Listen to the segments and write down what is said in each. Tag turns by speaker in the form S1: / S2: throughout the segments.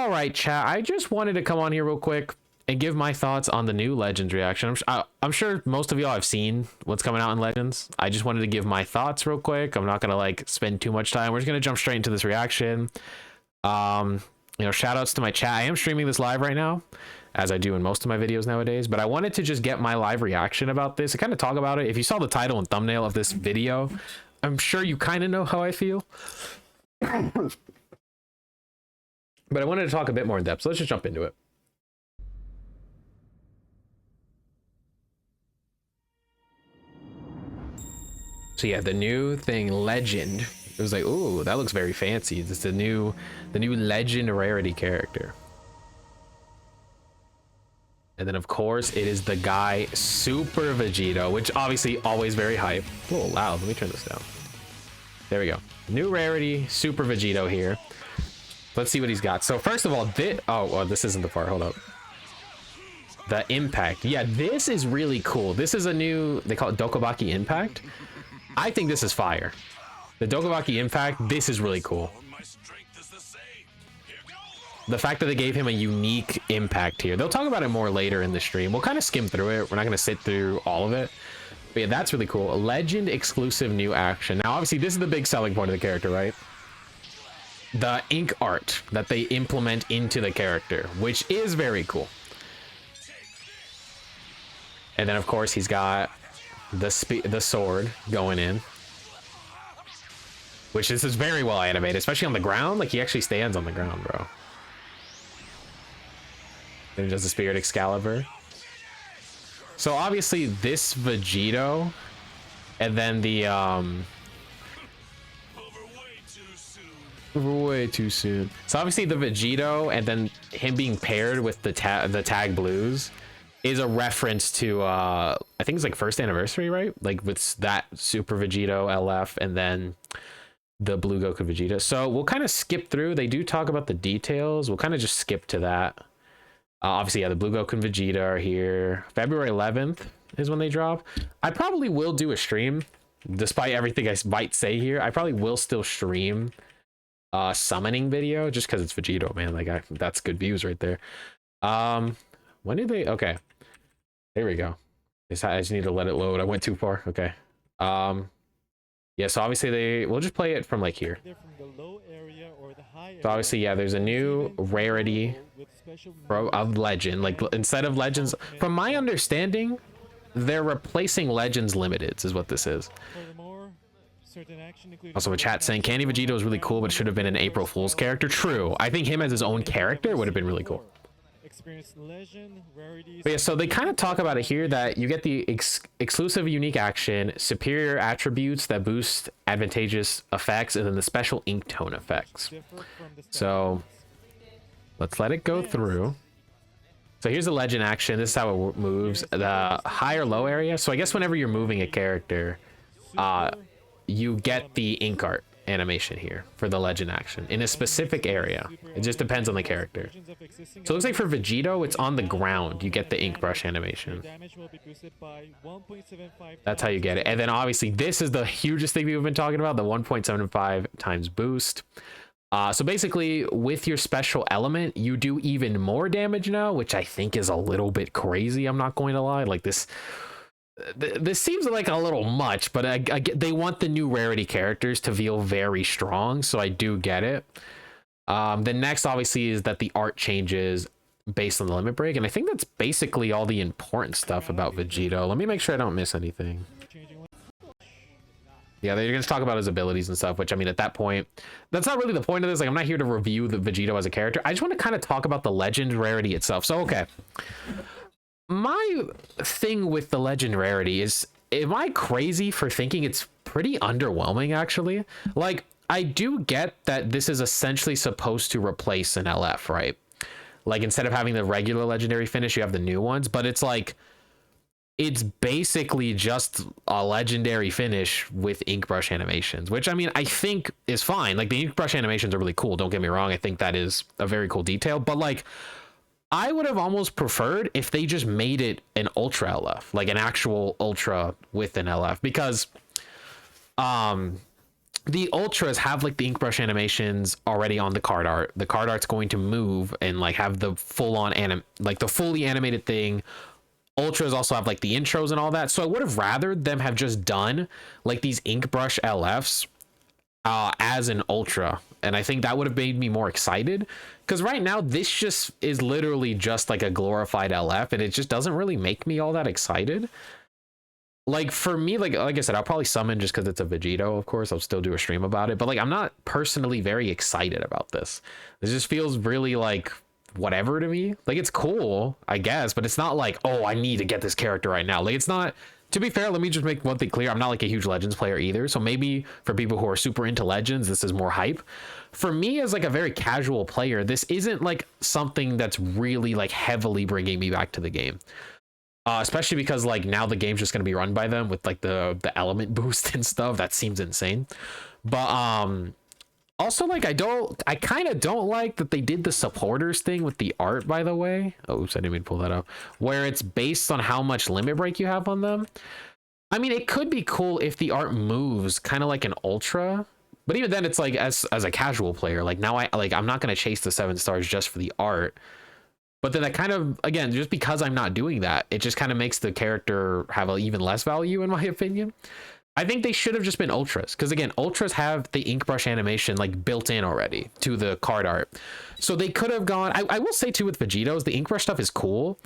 S1: All right, chat. I just wanted to come on here real quick and give my thoughts on the new Legends reaction. I'm sure most of y'all have seen what's coming out in Legends. I just wanted to give my thoughts real quick. I'm not gonna like spend too much time. We're just gonna jump straight into this reaction. You know, shout outs to my chat. I am streaming this live right now, as I do in most of my videos nowadays, but I wanted to just get my live reaction about this and kind of talk about it. If you saw the title and thumbnail of this video, I'm sure you kind of know how I feel. But I wanted to talk a bit more in depth, so let's just jump into it. So yeah, the new thing, Legend. It was like, ooh, that looks very fancy. It's the new Legend Rarity character. And then of course it is the guy Super Vegito, which obviously always very hype. A little loud. Let me turn this down. There we go. New Rarity Super Vegito here. Let's see what he's got. So first of all, this isn't the part. Hold up. The impact. Yeah, this is really cool. This is a new, they call it Dokubaki Impact. I think this is fire. The Dokubaki Impact, this is really cool. The fact that they gave him a unique impact here. They'll talk about it more later in the stream. We'll kind of skim through it. We're not going to sit through all of it. But yeah, that's really cool. A Legend exclusive new action. Now, obviously, this is the big selling point of the character, right? The ink art that they implement into the character, which is very cool. And then, of course, he's got the sword going in, which is very well animated, especially on the ground. Like, he actually stands on the ground, bro. Then he does the Spirit Excalibur. So obviously this Vegito, and then the way too soon. So obviously the Vegito, and then him being paired with the tag blues, is a reference to I think it's like first anniversary, right? Like with that Super Vegito LF, and then the Blue Goku Vegeta. So we'll kind of skip through. They do talk about the details. We'll kind of just skip to that. Obviously, yeah, the Blue Goku and Vegeta are here. February 11th is when they drop. I probably will do a stream, despite everything I might say here. I probably will still stream a summoning video, just because it's Vegito, man. Like, that's good views right there. When did they? Okay, there we go. I just need to let it load. I went too far. Okay. Yeah, so obviously we'll just play it from like here. So obviously, yeah, there's a new rarity of Legend. Like, instead of Legends, from my understanding, they're replacing Legends Limiteds is what this is. Also a chat saying Candy Vegito is really cool, but should have been an April Fool's character. True. I think him as his own character would have been really cool. But yeah, so they kind of talk about it here that you get the exclusive unique action, superior attributes that boost advantageous effects, and then the special ink tone effects. So let's let it go through. So here's the Legend action. This is how it moves. The high or low area. So I guess whenever you're moving a character, you get the ink art animation here for the Legend action in a specific area. It just depends on the character. So it looks like for Vegito, it's on the ground. You get the ink brush animation. That's how you get it. And then obviously this is the hugest thing we've been talking about, the 1.75 times boost. So basically with your special element, you do even more damage now, which I think is a little bit crazy. I'm not going to lie. Like this seems like a little much, but they want the new rarity characters to feel very strong, so I do get it. The next obviously is that the art changes based on the limit break, and I think that's basically all the important stuff about Vegito. Let me make sure I don't miss anything. Yeah, they're going to talk about his abilities and stuff, which, I mean, at that point, that's not really the point of this. Like, I'm not here to review the Vegito as a character. I just want to kind of talk about the Legend rarity itself. So, okay. My thing with the Legend rarity is, am I crazy for thinking it's pretty underwhelming, actually? Like, I do get that this is essentially supposed to replace an LF, right? Like, instead of having the regular legendary finish, you have the new ones, but it's like, it's basically just a legendary finish with ink brush animations, which, I mean, I think is fine. Like, the ink brush animations are really cool, don't get me wrong. I think that is a very cool detail, but like, I would have almost preferred if they just made it an Ultra LF, like an actual Ultra with an LF, because the ultras have like the ink brush animations already on the card art. The card art's going to move and like have the full on like the fully animated thing. Ultras also have like the intros and all that. So I would have rather them have just done like these ink brush LFs as an ultra, and I think that would have made me more excited, because right now this just is literally just like a glorified LF, and it just doesn't really make me all that excited. Like for me, like I said, I'll probably summon just because it's a Vegito. Of course I'll still do a stream about it, but like I'm not personally very excited about this. This just feels really like whatever to me. Like it's cool, I guess, but it's not like, oh, I need to get this character right now. Like it's not. To be fair, let me just make one thing clear. I'm not like a huge Legends player either. So maybe for people who are super into Legends, this is more hype. For me, as like a very casual player, this isn't like something that's really like heavily bringing me back to the game. Especially because like now the game's just going to be run by them with like the element boost and stuff. That seems insane. But also, like, I kind of don't like that they did the supporters thing with the art, by the way. Oh, oops, I didn't mean to pull that up. Where it's based on how much limit break you have on them. I mean, it could be cool if the art moves kind of like an ultra. But even then, it's like, as a casual player, like, now I'm not going to chase the 7 stars just for the art. But then that kind of, again, just because I'm not doing that, it just kind of makes the character have even less value, in my opinion. I think they should have just been ultras, because again, ultras have the ink brush animation like built in already to the card art. So they could have gone, I will say too, with Vegitos, the ink brush stuff is cool,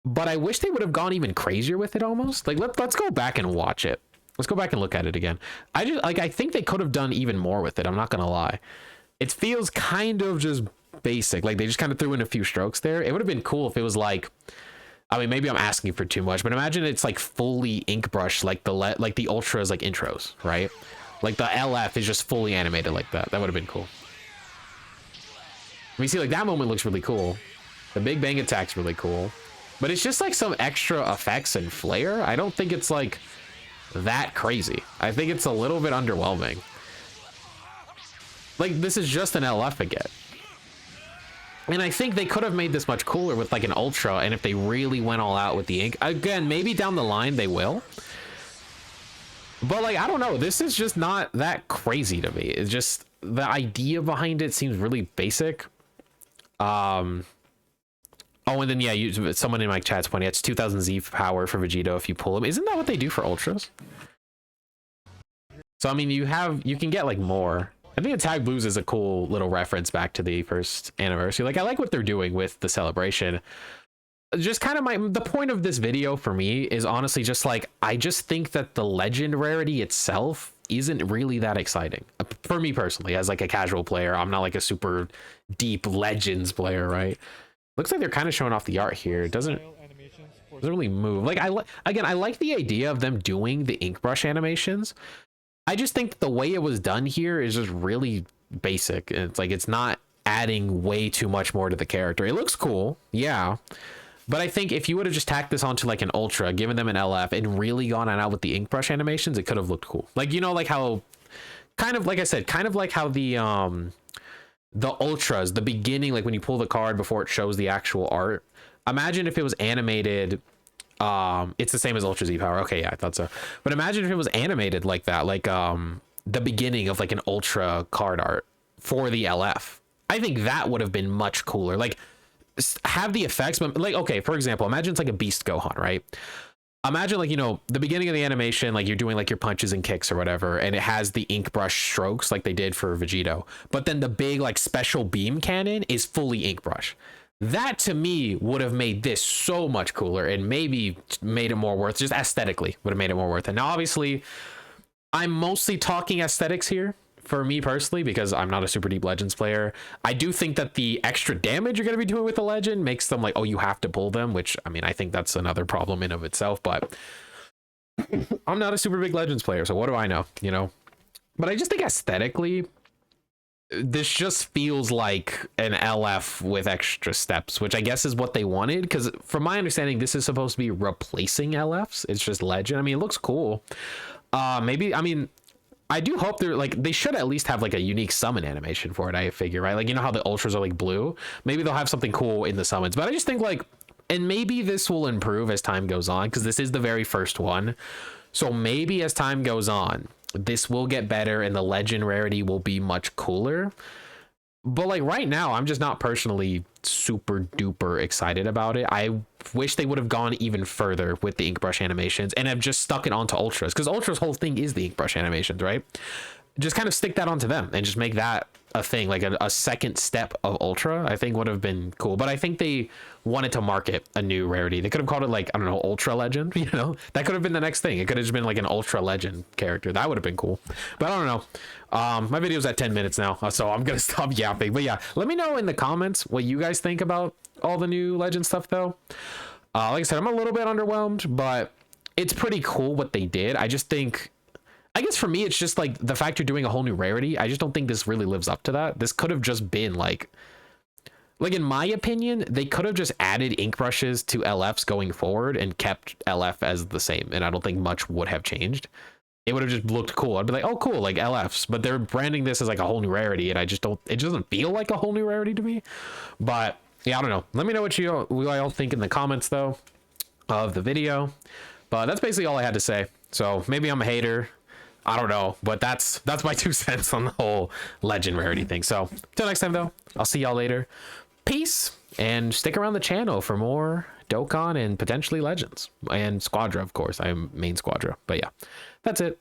S1: but I wish they would have gone even crazier with it almost. Like let's go back and watch it. Let's go back and look at it again. I think they could have done even more with it. I'm not gonna lie. It feels kind of just basic. Like they just kind of threw in a few strokes there. It would have been cool if it was like, I mean, maybe I'm asking for too much, but imagine it's like fully ink brush, like the ultras, like intros, right? Like the LF is just fully animated like that. That would have been cool. I mean, see, like that moment looks really cool. The Big Bang attack's really cool, but it's just like some extra effects and flair. I don't think it's like that crazy. I think it's a little bit underwhelming. Like this is just an LF again. And I think they could have made this much cooler with like an ultra, and if they really went all out with the ink, again, maybe down the line they will. But like, I don't know, this is just not that crazy to me. It's just the idea behind it seems really basic. Oh, and then yeah, someone in my chat's pointing, it's 2000 Z power for Vegito if you pull him. Isn't that what they do for ultras? So I mean, you can get like more. I think Attack Blues is a cool little reference back to the first anniversary. Like I like what they're doing with the celebration. Just kind of the point of this video for me is honestly just like, I just think that the legend rarity itself isn't really that exciting for me personally. As like a casual player, I'm not like a super deep Legends player, right? Looks like they're kind of showing off the art here. It doesn't really move. Like I like the idea of them doing the ink brush animations. I just think the way it was done here is just really basic. It's like, it's not adding way too much more to the character. It looks cool, yeah. But I think if you would have just tacked this onto like an ultra, given them an LF, and really gone on out with the ink brush animations, it could have looked cool. Like, you know, like how, kind of like I said, kind of like how the ultras, the beginning, like when you pull the card before it shows the actual art. Imagine if it was animated. It's the same as Ultra Z power. Okay, yeah, I thought so. But imagine if it was animated like that, like the beginning of like an ultra card art for the LF. I think that would have been much cooler. Like have the effects, but like, okay, for example, imagine it's like a Beast Gohan, right? Imagine like, you know, the beginning of the animation, like you're doing like your punches and kicks or whatever, and it has the ink brush strokes like they did for Vegito. But then the big like special beam cannon is fully ink brush. That to me would have made this so much cooler and maybe made it more worth, just aesthetically would have made it more worth it. Now, obviously, I'm mostly talking aesthetics here for me personally, because I'm not a super deep Legends player. I do think that the extra damage you're going to be doing with the Legend makes them like, oh, you have to pull them, which I mean, I think that's another problem in of itself, but I'm not a super big Legends player. So what do I know, you know? But I just think aesthetically, this just feels like an LF with extra steps, which I guess is what they wanted, because from my understanding, this is supposed to be replacing LFs. It's just Legend. I mean, it looks cool. Maybe, I mean, I do hope they're like, they should at least have like a unique summon animation for it, I figure, right? Like, you know how the ultras are like blue? Maybe they'll have something cool in the summons, but I just think like, and maybe this will improve as time goes on, because this is the very first one. So maybe as time goes on, this will get better and the legend rarity will be much cooler. But like right now, I'm just not personally super duper excited about it. I wish they would have gone even further with the ink brush animations and have just stuck it onto ultras, because ultra's whole thing is the ink brush animations, right? Just kind of stick that onto them and just make that a thing, like a second step of ultra. I think would have been cool. But I think they wanted to market a new rarity. They could have called it like, I don't know, ultra legend, you know, that could have been the next thing. It could have just been like an ultra legend character. That would have been cool. But I don't know. My video's at 10 minutes now, so I'm gonna stop yapping. But yeah, let me know in the comments what you guys think about all the new legend stuff though. Like I said, I'm a little bit underwhelmed, but it's pretty cool what they did. I just think, I guess for me, it's just like the fact you're doing a whole new rarity. I just don't think this really lives up to that. This could have just been like in my opinion, they could have just added ink brushes to LFs going forward and kept LF as the same. And I don't think much would have changed. It would have just looked cool. I'd be like, oh, cool, like LFs. But they're branding this as like a whole new rarity. And I just don't, it doesn't feel like a whole new rarity to me. But yeah, I don't know. Let me know what you all think in the comments though of the video. But that's basically all I had to say. So maybe I'm a hater. I don't know, but that's my 2 cents on the whole legend rarity thing. So till next time though, I'll see y'all later. Peace, and stick around the channel for more Dokkan and potentially legends and Squadra, of course. I'm main Squadra, but yeah, that's it.